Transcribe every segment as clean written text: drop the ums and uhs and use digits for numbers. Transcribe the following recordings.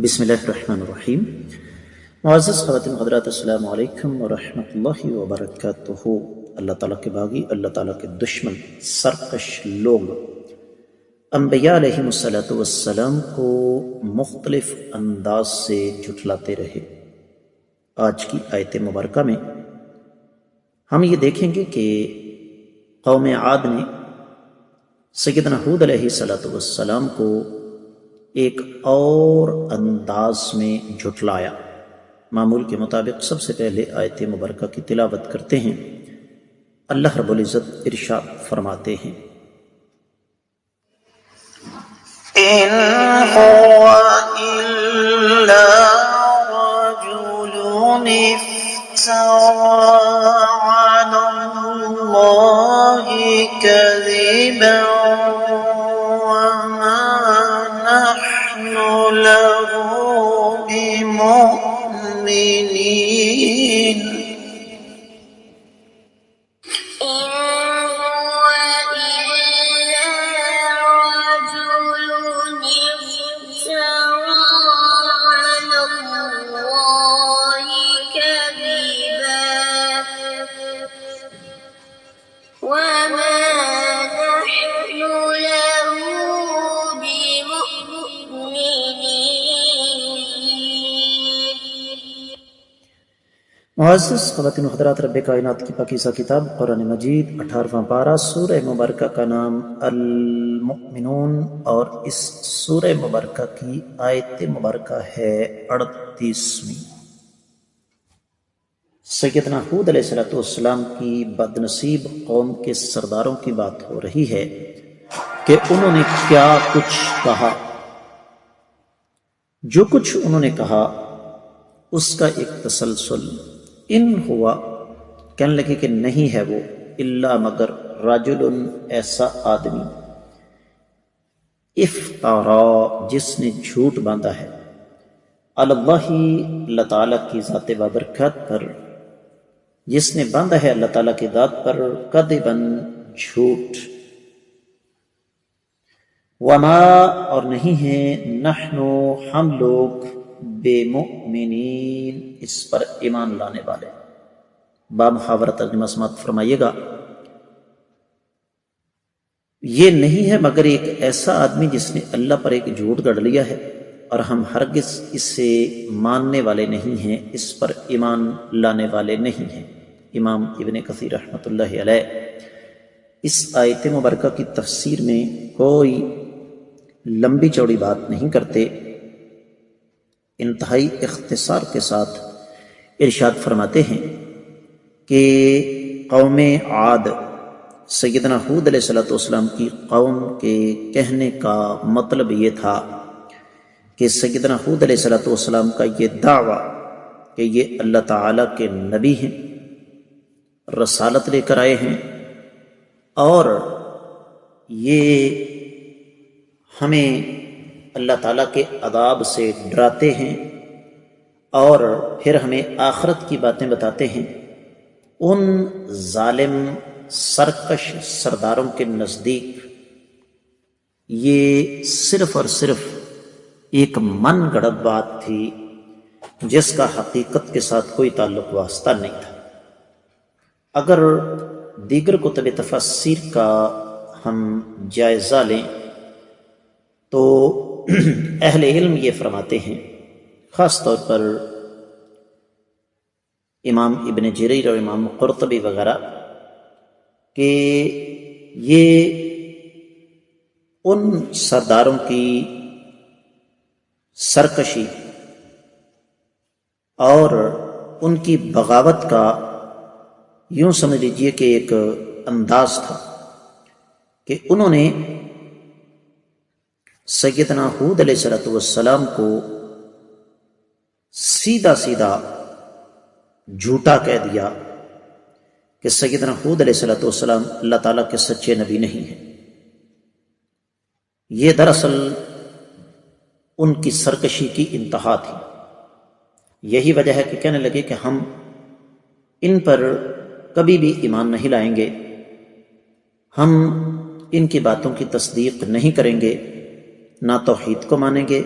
بسم اللہ الرحمن الرحیم۔ معزز خواتین حضرات، السلام علیکم ورحمۃ اللہ وبرکاتہ۔ اللہ تعالیٰ کے باغی، اللہ تعالیٰ کے دشمن، سرکش لوگ انبیاء علیہم السلام کو مختلف انداز سے جھٹلاتے رہے۔ آج کی آیت مبارکہ میں ہم یہ دیکھیں گے کہ قوم عاد نے سیدنا ہود علیہ السلام کو ایک اور انداز میں جھٹلایا۔ معمول کے مطابق سب سے پہلے آیت مبارکہ کی تلاوت کرتے ہیں۔ اللہ رب العزت ارشاد فرماتے ہیں، إن هو إلا رجل افترى على الله كذبا وما نحن له بمؤمنين معزز خواتین و حضرات، رب کائنات کی پاکیزہ کتاب قرآن مجید 18واں پارہ سورہ مبارکہ کا نام المؤمنون، اور اس سورہ مبارکہ کی آیت مبارکہ ہے 38ویں۔ سیدنا ہود علیہ السلام کی بد نصیب قوم کے سرداروں کی بات ہو رہی ہے کہ انہوں نے کیا کچھ کہا۔ جو کچھ انہوں نے کہا اس کا ایک تسلسل، ان ہوا کہنے لگے کہ نہیں ہے وہ، الا مگر رجل ایسا آدمی، افترا جس نے جھوٹ باندھا ہے، اللہ اللہ تعالیٰ کی ذات بابرکت پر، جس نے باندھا ہے اللہ تعالیٰ کی ذات پر کذباً جھوٹ، وما اور نہیں ہیں نحن ہم لوگ بے مؤمنین اس پر ایمان لانے والے۔ بامحاورہ ترجمہ سماعت فرمائیے گا، یہ نہیں ہے مگر ایک ایسا آدمی جس نے اللہ پر ایک جھوٹ گڑھ لیا ہے، اور ہم ہرگز اسے ماننے والے نہیں ہیں، اس پر ایمان لانے والے نہیں ہیں۔ امام ابن کثیر رحمۃ اللہ علیہ اس آیت مبارکہ کی تفسیر میں کوئی لمبی چوڑی بات نہیں کرتے، انتہائی اختصار کے ساتھ ارشاد فرماتے ہیں کہ قوم عاد سیدنا ہود علیہ السلام کی قوم کے کہنے کا مطلب یہ تھا کہ سیدنا ہود علیہ السلام کا یہ دعویٰ کہ یہ اللہ تعالیٰ کے نبی ہیں، رسالت لے کر آئے ہیں، اور یہ ہمیں اللہ تعالیٰ کے عذاب سے ڈراتے ہیں اور پھر ہمیں آخرت کی باتیں بتاتے ہیں، ان ظالم سرکش سرداروں کے نزدیک یہ صرف اور صرف ایک من گڑت بات تھی جس کا حقیقت کے ساتھ کوئی تعلق واسطہ نہیں تھا۔ اگر دیگر کتب تفسیر کا ہم جائزہ لیں تو اہل علم یہ فرماتے ہیں، خاص طور پر امام ابن جریر اور امام قرطبی وغیرہ، کہ یہ ان سرداروں کی سرکشی اور ان کی بغاوت کا یوں سمجھ لیجئے کہ ایک انداز تھا کہ انہوں نے سیدنا ہود علیہ السلام کو سیدھا سیدھا جھوٹا کہہ دیا کہ سیدنا ہود علیہ السلام اللہ تعالیٰ کے سچے نبی نہیں ہیں۔ یہ دراصل ان کی سرکشی کی انتہا تھی۔ یہی وجہ ہے کہ کہنے لگے کہ ہم ان پر کبھی بھی ایمان نہیں لائیں گے، ہم ان کی باتوں کی تصدیق نہیں کریں گے، نہ توحید کو مانیں گے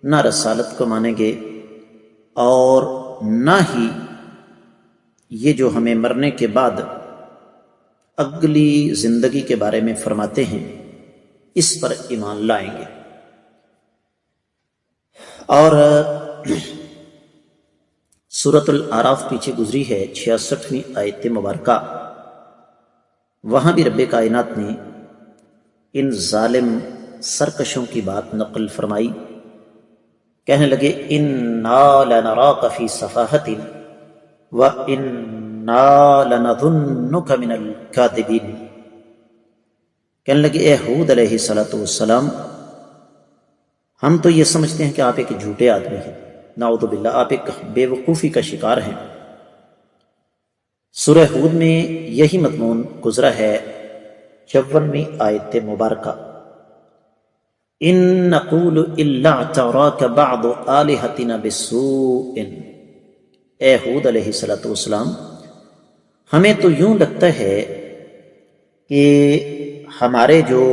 نہ رسالت کو مانیں گے، اور نہ ہی یہ جو ہمیں مرنے کے بعد اگلی زندگی کے بارے میں فرماتے ہیں اس پر ایمان لائیں گے۔ اور سورۃ الاعراف پیچھے گزری ہے 66ویں آیت مبارکہ، وہاں بھی رب کائنات نے ان ظالم سرکشوں کی بات نقل فرمائی، کہنے لگے انا لنراک فی صفاحۃ وَإِنَّا لَنَظُنُّكَ مِنَ الْكَاذِبِينَ، کہنے لگے اے ہود علیہ السلام، ہم تو یہ سمجھتے ہیں کہ آپ ایک جھوٹے آدمی ہیں، نعوذ باللہ، آپ ایک بے وقوفی کا شکار ہیں۔ سورہ ہود میں یہی مضمون گزرا ہے 54ویں آیت مبارکہ، إِن نَّقُولُ إِلَّا اعْتَرَاكَ بَعْضُ آلِهَتِنَا بِسُوءٍ، اے ہود علیہ السلام، ہمیں تو یوں لگتا ہے کہ ہمارے جو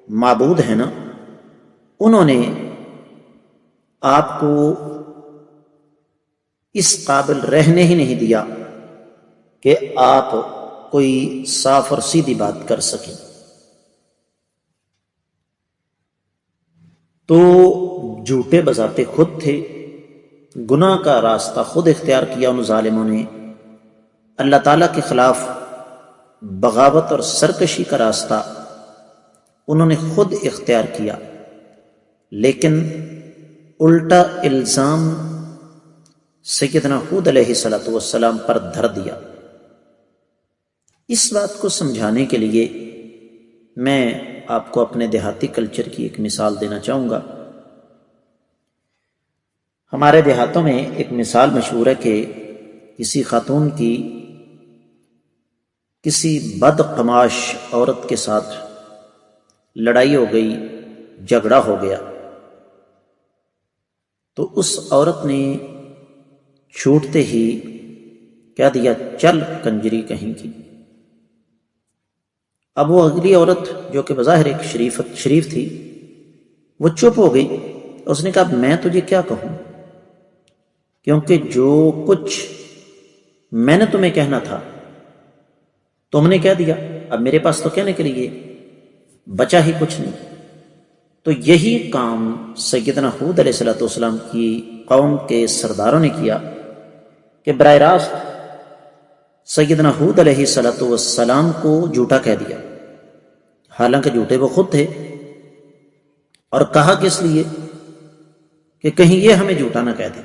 معبود ہیں نا، انہوں نے آپ کو اس قابل رہنے ہی نہیں دیا کہ آپ کوئی صاف اور سیدھی بات کر سکیں۔ تو جھوٹے بذات خود تھے، گناہ کا راستہ خود اختیار کیا ان ظالموں نے، اللہ تعالیٰ کے خلاف بغاوت اور سرکشی کا راستہ انہوں نے خود اختیار کیا، لیکن الٹا الزام سیدنا ہود علیہ السلام پر دھر دیا۔ اس بات کو سمجھانے کے لیے میں آپ کو اپنے دیہاتی کلچر کی ایک مثال دینا چاہوں گا۔ ہمارے دیہاتوں میں ایک مثال مشہور ہے کہ کسی خاتون کی کسی بد قماش عورت کے ساتھ لڑائی ہو گئی، جھگڑا ہو گیا، تو اس عورت نے چھوٹتے ہی کہہ دیا چل کنجری کہیں کی۔ اب وہ اگلی عورت جو کہ بظاہر ایک شریف تھی، وہ چپ ہو گئی، اس نے کہا میں تجھے کیا کہوں، کیونکہ جو کچھ میں نے تمہیں کہنا تھا تم نے کہہ دیا، اب میرے پاس تو کہنے کے لیے بچا ہی کچھ نہیں۔ تو یہی کام سیدنا ہود علیہ السلام کی قوم کے سرداروں نے کیا کہ براہ راست سیدنا ہود علیہ السلام کو جھوٹا کہہ دیا، حالانکہ جھوٹے وہ خود تھے، اور کہا کس لیے کہ کہیں یہ ہمیں جھوٹا نہ کہہ دے۔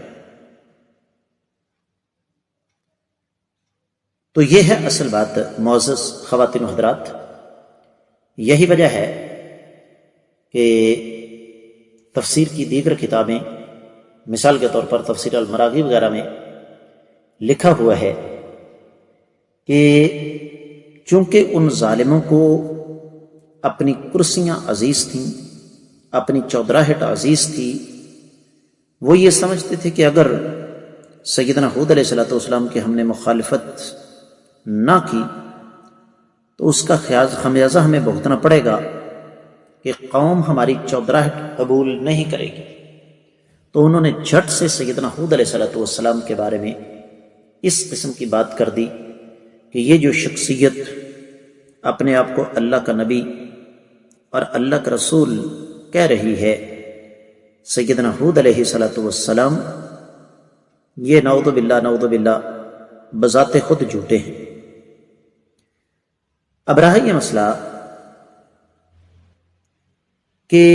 تو یہ ہے اصل بات معزز خواتین و حضرات، یہی وجہ ہے کہ تفسیر کی دیگر کتابیں، مثال کے طور پر تفسیر المراغی وغیرہ میں لکھا ہوا ہے کہ چونکہ ان ظالموں کو اپنی کرسیاں عزیز تھیں، اپنی چودراہٹ عزیز تھی، وہ یہ سمجھتے تھے کہ اگر سیدنا ہود علیہ السلام کی ہم نے مخالفت نہ کی تو اس کا خمیازہ ہمیں بھگتنا پڑے گا کہ قوم ہماری چودراہٹ قبول نہیں کرے گی۔ تو انہوں نے جھٹ سے سیدنا ہود علیہ السلام کے بارے میں اس قسم کی بات کر دی کہ یہ جو شخصیت اپنے آپ کو اللہ کا نبی اور اللہ کا رسول کہہ رہی ہے، سیدنا ہود علیہ السلام، یہ نعوذ باللہ بذات خود جھوٹے ہیں۔ اب رہا یہ مسئلہ کہ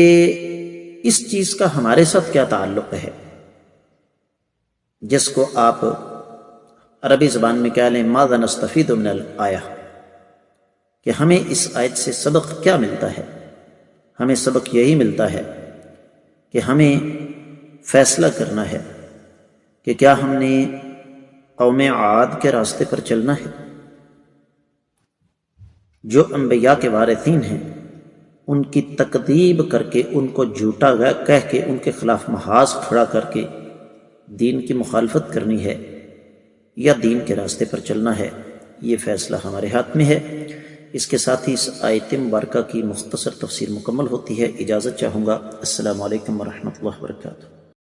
اس چیز کا ہمارے ساتھ کیا تعلق ہے، جس کو آپ عربی زبان میں کہہ لیں ماذا نستفید من الآیہ، کہ ہمیں اس آیت سے سبق کیا ملتا ہے۔ ہمیں سبق یہی ملتا ہے کہ ہمیں فیصلہ کرنا ہے کہ کیا ہم نے قوم عاد کے راستے پر چلنا ہے، جو انبیاء کے وارثین ہیں، ان کی تکذیب کر کے، ان کو جھوٹا کہہ کے، ان کے خلاف محاذ کھڑا کر کے دین کی مخالفت کرنی ہے، یا دین کے راستے پر چلنا ہے۔ یہ فیصلہ ہمارے ہاتھ میں ہے۔ اس کے ساتھ ہی اس آیت مبارکہ کی مختصر تفسیر مکمل ہوتی ہے۔ اجازت چاہوں گا۔ السلام علیکم ورحمۃ اللہ وبرکاتہ۔